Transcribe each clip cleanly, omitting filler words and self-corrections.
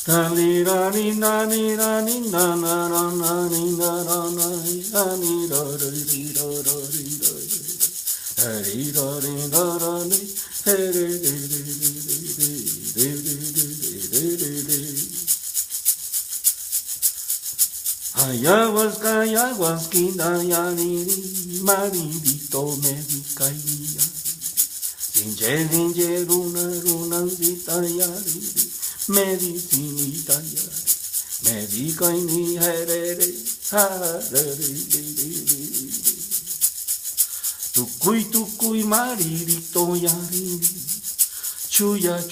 Dali da ni na ni na ni na na na na ni na na na ni da da di da da di da da di da di da da di hey di di di di di di di. Ayahuasca ya ni ni maridito medicaya. Dinje runa zita ya ni medicinita ya. Medica ni herere Tukuy maridito ya ni chuya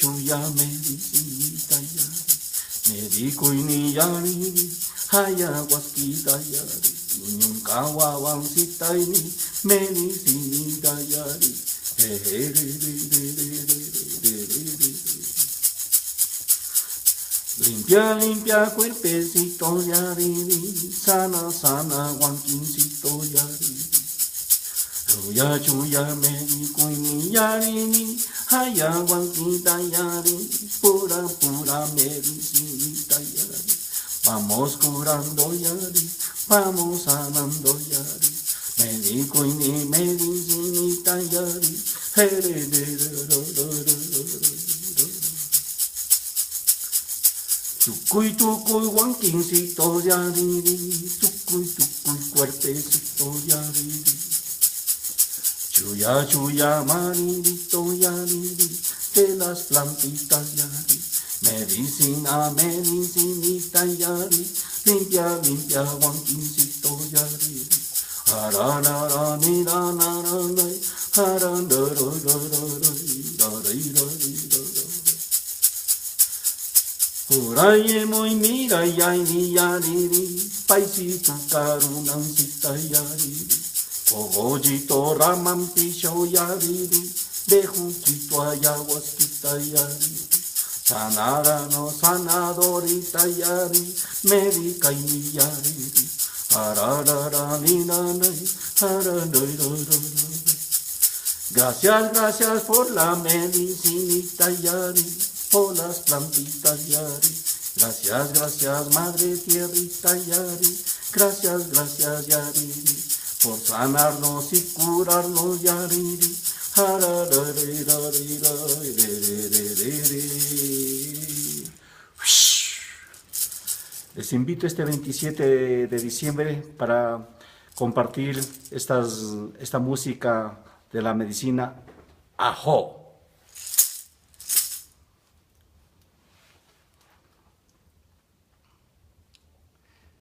medicinita ya. Medico ni ya ni ayahuasquita yari, unyong kawawang sitay ni medicinita yari. Limpia cuerpecito yari, sana guanquincito yari. Chuya medico ni yari ni, ayahuasquita yari, pura medicinita yari. Vamos curando yari, vamos sanando yari, médico y ni medicinita yari, tucuy guanquincito yari, tucuy cuerpecito yari, chuya maridito yari, de las plantitas yari. Medicinita yari, limpia guanquincito yari. Hararara ni na na na na, por ahí muy mira ni yari, paisito carunancita yari. Cogojito ramampisho yari, de junquito ayahuasquita yari. Sanadorita yari, medica y yari, Gracias por la medicinita yari, por las plantitas yari. Gracias madre tierrita yari, gracias yari, por sanarnos y curarnos yari. Les invito este 27 de diciembre para compartir esta música de la medicina Ajo.